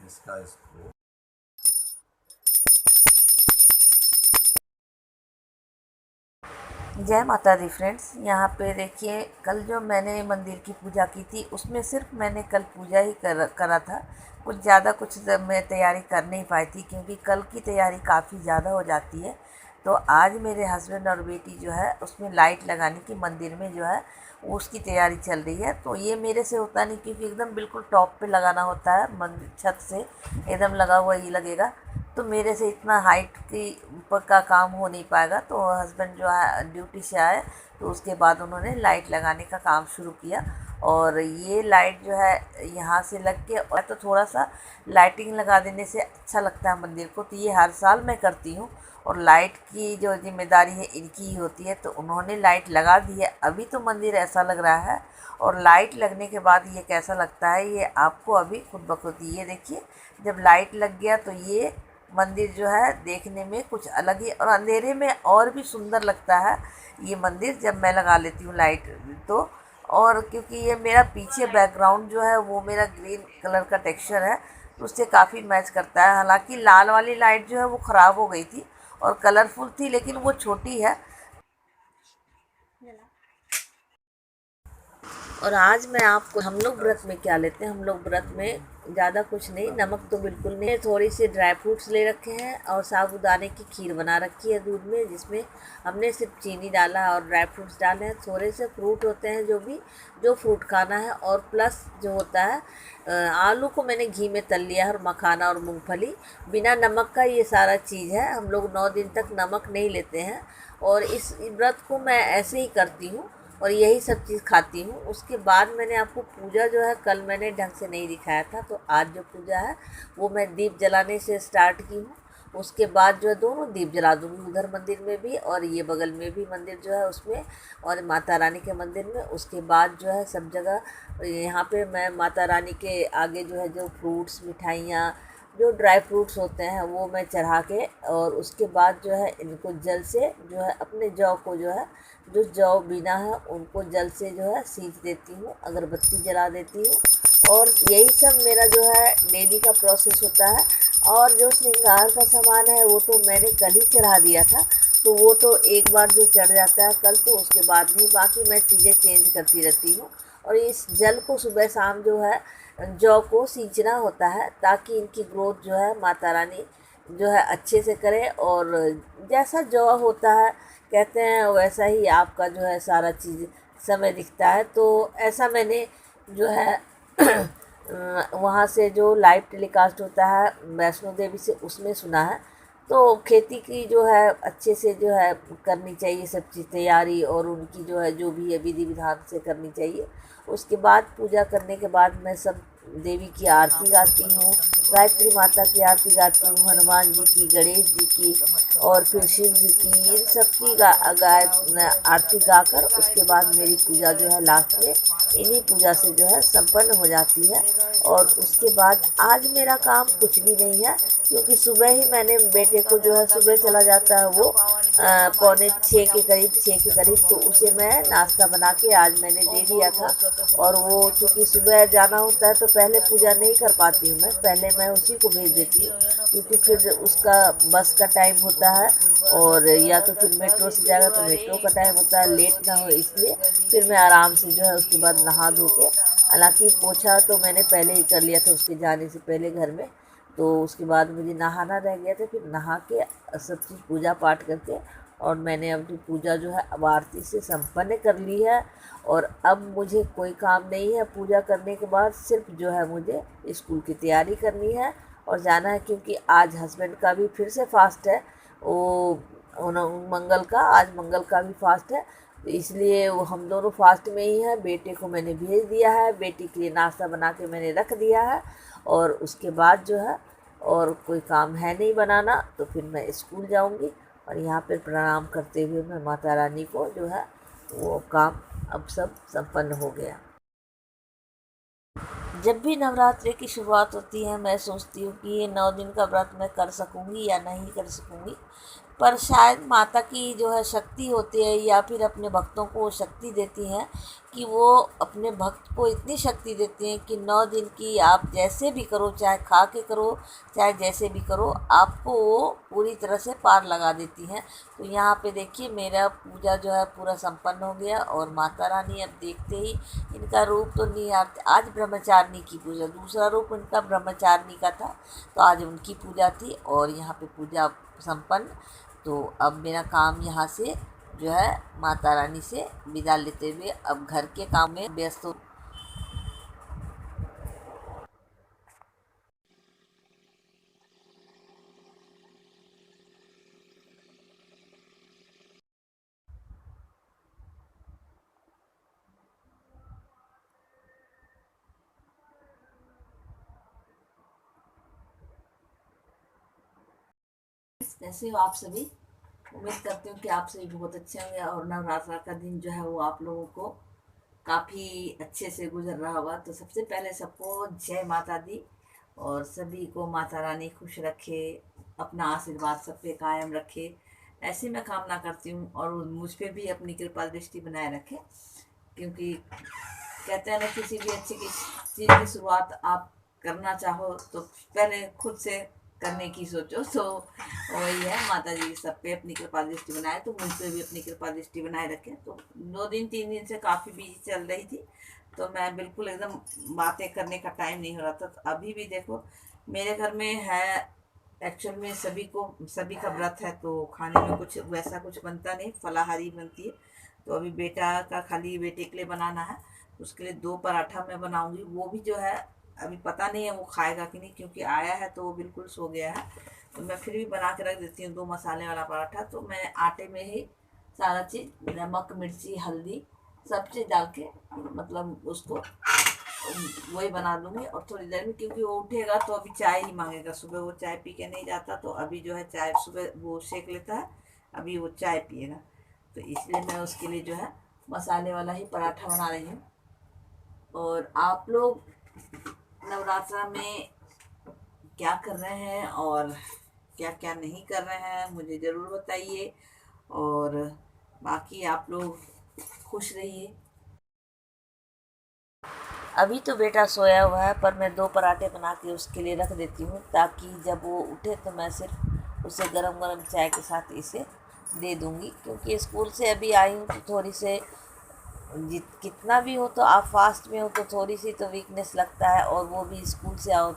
इसका इसको जय माता दी फ्रेंड्स। यहाँ पे देखिए, कल जो मैंने मंदिर की पूजा की थी उसमें सिर्फ मैंने कल पूजा ही करा था। कुछ ज़्यादा कुछ मैं तैयारी कर नहीं पाई थी क्योंकि कल की तैयारी काफ़ी ज़्यादा हो जाती है। तो आज मेरे हस्बैंड और बेटी जो है उसमें लाइट लगाने की मंदिर में जो है उसकी तैयारी चल रही है। तो ये मेरे से होता नहीं क्योंकि एकदम बिल्कुल टॉप पे लगाना होता है, मंदिर छत से एकदम लगा हुआ ही लगेगा। तो मेरे से इतना हाइट की ऊपर का काम हो नहीं पाएगा। तो हस्बैंड जो है ड्यूटी से आए तो उसके बाद उन्होंने लाइट लगाने का काम शुरू किया। और ये लाइट जो है यहाँ से लग के, और तो थोड़ा सा लाइटिंग लगा देने से अच्छा लगता है मंदिर को। तो ये हर साल मैं करती हूँ और लाइट की जो जिम्मेदारी है इनकी ही होती है। तो उन्होंने लाइट लगा दी है। अभी तो मंदिर ऐसा लग रहा है, और लाइट लगने के बाद ये कैसा लगता है ये आपको अभी खुद ब खुद ये देखिए। जब लाइट लग गया तो ये मंदिर जो है देखने में कुछ अलग ही, और अंधेरे में और भी सुंदर लगता है ये मंदिर जब मैं लगा लेती हूँ लाइट तो। और क्योंकि ये मेरा पीछे बैकग्राउंड जो है वो मेरा ग्रीन कलर का टेक्सचर है तो उससे काफ़ी मैच करता है। हालांकि लाल वाली लाइट जो है वो ख़राब हो गई थी और कलरफुल थी, लेकिन वो छोटी है। और आज मैं आपको, हम लोग व्रत में क्या लेते हैं, हम लोग व्रत में ज़्यादा कुछ नहीं, नमक तो बिल्कुल नहीं, थोड़ी सी ड्राई फ्रूट्स ले रखे हैं और साबूदाने की खीर बना रखी है दूध में, जिसमें हमने सिर्फ चीनी डाला और ड्राई फ्रूट्स डाले हैं। थोड़े से फ्रूट होते हैं जो फ्रूट खाना है, और प्लस जो होता है आलू को मैंने घी में तल लिया है, और मखाना और मूंगफली। बिना नमक का ये सारा चीज़ है। हम लोग 9 दिन तक नमक नहीं लेते हैं, और इस व्रत को मैं ऐसे ही करती हूँ और यही सब चीज़ खाती हूँ। उसके बाद मैंने आपको पूजा जो है कल मैंने ढंग से नहीं दिखाया था, तो आज जो पूजा है वो मैं दीप जलाने से स्टार्ट की हूँ। उसके बाद जो है दोनों दीप जला दूँगी, उधर मंदिर में भी और ये बगल में भी मंदिर जो है उसमें, और माता रानी के मंदिर में। उसके बाद जो है सब जगह यहाँ पे मैं माता रानी के आगे जो है जो फ्रूट्स, मिठाइयाँ, जो ड्राई फ्रूट्स होते हैं वो मैं चढ़ा के, और उसके बाद जो है इनको जल से जो है अपने जौ को जो है, जो जौ बिना है उनको जल से जो है सींच देती हूँ, अगरबत्ती जला देती हूँ। और यही सब मेरा जो है डेली का प्रोसेस होता है। और जो श्रृंगार का सामान है वो तो मैंने कल ही चढ़ा दिया था, तो वो तो एक बार जो चढ़ जाता है कल, तो उसके बाद नहीं, बाकी मैं चीज़ें चेंज करती रहती हूँ। और इस जल को सुबह शाम जो है जौ को सींचना होता है, ताकि इनकी ग्रोथ जो है माता रानी जो है अच्छे से करे। और जैसा जौ होता है कहते हैं वैसा ही आपका जो है सारा चीज़ समय दिखता है। तो ऐसा मैंने जो है वहाँ से जो लाइव टेलीकास्ट होता है वैष्णो देवी से, उसमें सुना है। तो खेती की जो है अच्छे से जो है करनी चाहिए सब चीज़ तैयारी, और उनकी जो है जो भी है विधि विधान से करनी चाहिए। उसके बाद पूजा करने के बाद मैं सब देवी की आरती गाती हूँ, गायत्री माता की आरती गाती हूँ, हनुमान जी की, गणेश जी की, और फिर शिव जी की, इन सब की आरती गाकर उसके बाद मेरी पूजा जो है लास्ट में इन्हीं पूजा से जो है संपन्न हो जाती है। और उसके बाद आज मेरा काम कुछ भी नहीं है, क्योंकि सुबह ही मैंने बेटे को जो है, सुबह चला जाता है वो 5:45 के करीब, 6 के करीब, तो उसे मैं नाश्ता बना के आज मैंने दे दिया था। और वो चूँकि सुबह जाना होता है तो पहले पूजा नहीं कर पाती हूँ मैं, पहले मैं उसी को भेज देती हूँ, क्योंकि फिर उसका बस का टाइम होता है, और या तो फिर मेट्रो से जाएगा तो मेट्रो का टाइम होता है, लेट ना हो इसलिए। फिर मैं आराम से जो है उसके बाद नहा धो के, हालांकि पोछा तो मैंने पहले ही कर लिया था उसके जाने से पहले घर में, तो उसके बाद मुझे नहाना रह गया था। फिर नहा के सब चीज़ पूजा पाठ करके, और मैंने अपनी पूजा जो है अब आरती से संपन्न कर ली है। और अब मुझे कोई काम नहीं है पूजा करने के बाद, सिर्फ जो है मुझे स्कूल की तैयारी करनी है और जाना है, क्योंकि आज हस्बैंड का भी फिर से फास्ट है, वो मंगल का, आज मंगल का भी फास्ट है, तो इसलिए वो हम दोनों फास्ट में ही हैं। बेटे को मैंने भेज दिया है, बेटी के लिए नाश्ता बना के मैंने रख दिया है, और उसके बाद जो है और कोई काम है नहीं बनाना, तो फिर मैं स्कूल जाऊंगी। और यहाँ पर प्रणाम करते हुए मैं माता रानी को जो है वो काम अब सब संपन्न हो गया। जब भी नवरात्रि की शुरुआत होती है मैं सोचती हूँ कि ये 9 दिन का व्रत मैं कर सकूँगी या नहीं कर सकूँगी। पर शायद माता की जो है शक्ति होती है या फिर अपने भक्तों को वो शक्ति देती हैं कि वो अपने भक्त को इतनी शक्ति देती हैं कि 9 दिन की आप जैसे भी करो, चाहे खा के करो, चाहे जैसे भी करो, आपको वो पूरी तरह से पार लगा देती हैं। तो यहाँ पे देखिए मेरा पूजा जो है पूरा संपन्न हो गया और माता रानी अब देखते ही इनका रूप तो नहीं, आज ब्रह्मचारिणी की पूजा, दूसरा रूप इनका ब्रह्मचारिणी का था, तो आज उनकी पूजा थी और यहाँ पे पूजा संपन्न। तो अब मेरा काम यहाँ से जो है माता रानी से विदा लेते हुए अब घर के काम में व्यस्त हो। कैसे हो आप सभी? उम्मीद करती हूँ कि आप सभी बहुत अच्छे होंगे और नवरात्र का दिन जो है वो आप लोगों को काफ़ी अच्छे से गुजर रहा होगा। तो सबसे पहले सबको जय माता दी और सभी को माता रानी खुश रखे, अपना आशीर्वाद सब पे कायम रखे, ऐसी मैं कामना करती हूँ और मुझ पे भी अपनी कृपा दृष्टि बनाए रखे। क्योंकि कहते हैं ना, किसी भी अच्छी चीज़ की शुरुआत आप करना चाहो तो पहले खुद से करने की सोचो। तो वही है, माता जी सब पे अपनी कृपा दृष्टि बनाए, तो मुझ पे भी अपनी कृपा दृष्टि बनाए रखें। तो 2 दिन 3 दिन से काफ़ी बिजी चल रही थी, तो मैं बिल्कुल एकदम बातें करने का टाइम नहीं हो रहा था। तो अभी भी देखो मेरे घर में है, एक्चुअल में सभी का व्रत है, तो खाने में कुछ वैसा कुछ बनता नहीं, फलाहारी बनती है। तो अभी बेटा का खाली बेटे के लिए बनाना है, उसके लिए 2 पराठा मैं बनाऊंगी। वो भी जो है अभी पता नहीं है वो खाएगा कि नहीं, क्योंकि आया है तो वो बिल्कुल सो गया है। तो मैं फिर भी बना के रख देती हूँ 2 मसाले वाला पराठा। तो मैं आटे में ही सारा चीज़, नमक मिर्ची हल्दी सब चीज़ डाल के मतलब उसको वही बना दूंगी। और थोड़ी देर में, क्योंकि वो उठेगा तो अभी चाय ही मांगेगा, सुबह वो चाय पी के नहीं जाता, तो अभी जो है चाय सुबह वो सेक लेता है, अभी वो चाय पिएगा। तो इसलिए मैं उसके लिए जो है मसाले वाला ही पराठा बना रही हूँ। और आप लोग नवरात्रा में क्या कर रहे हैं और क्या क्या नहीं कर रहे हैं मुझे ज़रूर बताइए। और बाकी आप लोग खुश रहिए। अभी तो बेटा सोया हुआ है, पर मैं 2 पराठे बना के उसके लिए रख देती हूँ, ताकि जब वो उठे तो मैं सिर्फ उसे गरम गरम चाय के साथ इसे दे दूँगी। क्योंकि स्कूल से अभी आई हूँ तो थोड़ी से कितना भी हो तो आप फास्ट में हो तो थोड़ी सी तो वीकनेस लगता है, और वो भी स्कूल से आओ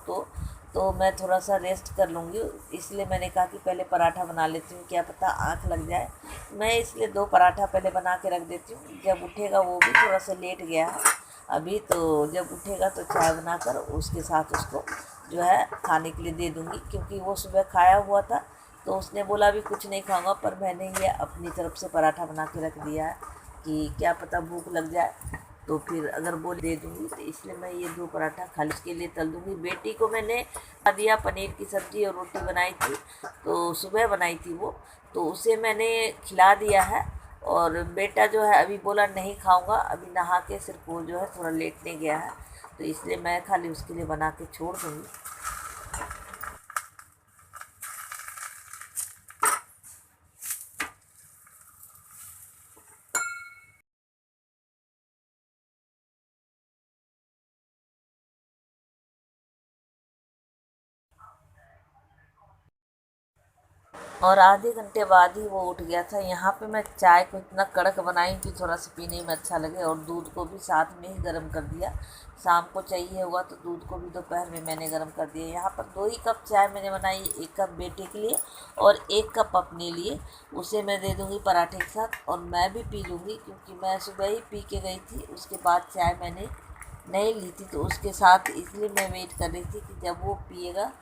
तो मैं थोड़ा सा रेस्ट कर लूँगी। इसलिए मैंने कहा कि पहले पराठा बना लेती हूँ, क्या पता आँख लग जाए। मैं इसलिए 2 पराठा पहले बना के रख देती हूँ। जब उठेगा, वो भी थोड़ा सा लेट गया है अभी, तो जब उठेगा तो चाय बनाकर उसके साथ उसको जो है खाने के लिए दे दूँगी। क्योंकि वो सुबह खाया हुआ था, तो उसने बोला अभी कुछ नहीं खाऊंगा, पर मैंने ये अपनी तरफ से पराठा बना के रख दिया है कि क्या पता भूख लग जाए तो फिर अगर वो दे दूँगी। तो इसलिए मैं ये 2 पराठा खाली के लिए तल दूँगी। बेटी को मैंने दिया, पनीर की सब्ज़ी और रोटी बनाई थी, तो सुबह बनाई थी वो, तो उसे मैंने खिला दिया है। और बेटा जो है अभी बोला नहीं खाऊंगा, अभी नहा के सिर्फ वो जो है थोड़ा लेटने गया है, तो इसलिए मैं खाली उसके लिए बना के छोड़ दूँगी। और आधे घंटे बाद ही वो उठ गया था। यहाँ पे मैं चाय को इतना कड़क बनाई कि थोड़ा सा पीने में अच्छा लगे, और दूध को भी साथ में ही गर्म कर दिया। शाम को चाहिए होगा तो दूध को भी दोपहर में मैंने गर्म कर दिया। यहाँ पर 2 ही कप चाय मैंने बनाई, 1 कप बेटे के लिए और 1 कप अपने लिए। उसे मैं दे दूँगी पराठे के साथ और मैं भी पी लूँगी, क्योंकि मैं सुबह ही पी के गई थी, उसके बाद चाय मैंने नहीं ली थी तो उसके साथ, इसलिए मैं वेट कर रही थी कि जब वो पिएगा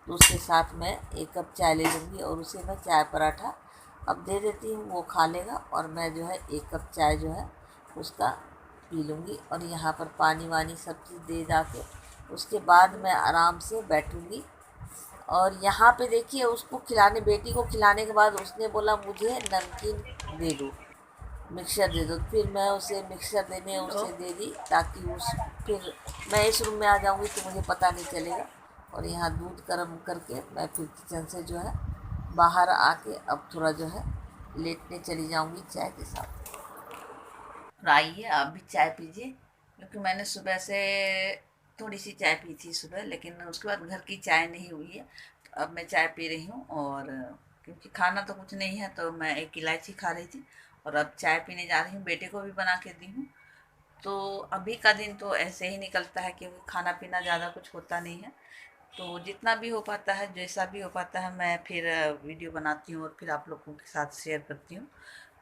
तो उसके साथ मैं 1 कप चाय ले लूँगी और उसे मैं चाय पराठा अब दे देती हूँ, वो खा लेगा और मैं जो है 1 कप चाय जो है उसका पी लूँगी। और यहाँ पर पानी वानी सब चीज़ दे जा के उसके बाद मैं आराम से बैठूँगी। और यहाँ पे देखिए उसको खिलाने, बेटी को खिलाने के बाद उसने बोला मुझे नमकीन दे दो, मिक्सर दे दो। फिर मैं उसे मिक्सर देने उसे दे दी, ताकि उस फिर मैं इस रूम में आ जाऊँगी तो मुझे पता नहीं चलेगा। और यहाँ दूध गर्म करके मैं फिर किचन से जो है बाहर आके अब थोड़ा जो है लेटने चली जाऊंगी चाय के साथ। और आइए आप भी चाय पीजिए, क्योंकि मैंने सुबह से थोड़ी सी चाय पी थी सुबह, लेकिन उसके बाद घर की चाय नहीं हुई है, तो अब मैं चाय पी रही हूँ। और क्योंकि खाना तो कुछ नहीं है तो मैं एक इलायची खा रही थी और अब चाय पीने जा रही हूँ, बेटे को भी बना के दी हूँ। तो अभी का दिन तो ऐसे ही निकलता है, क्योंकि खाना पीना ज़्यादा कुछ होता नहीं है। तो जितना भी हो पाता है, जैसा भी हो पाता है, मैं फिर वीडियो बनाती हूँ और फिर आप लोगों के साथ शेयर करती हूँ।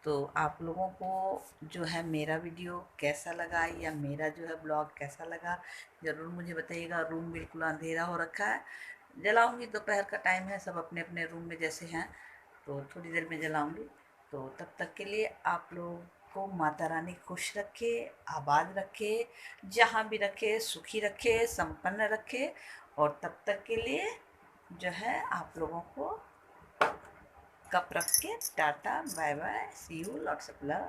तो आप लोगों को जो है मेरा वीडियो कैसा लगा या मेरा जो है ब्लॉग कैसा लगा, ज़रूर मुझे बताइएगा। रूम बिल्कुल अंधेरा हो रखा है, जलाऊंगी, दोपहर का टाइम है, सब अपने अपने रूम में जैसे हैं, तो थोड़ी देर में जलाऊंगी। तो तब तक के लिए आप लोग को माता रानी खुश रखे, आबाद रखे, जहाँ भी रखे सुखी रखे, संपन्न रखे। और तब तक के लिए जो है आप लोगों को कप रख के tata bye bye, see you, lots of love.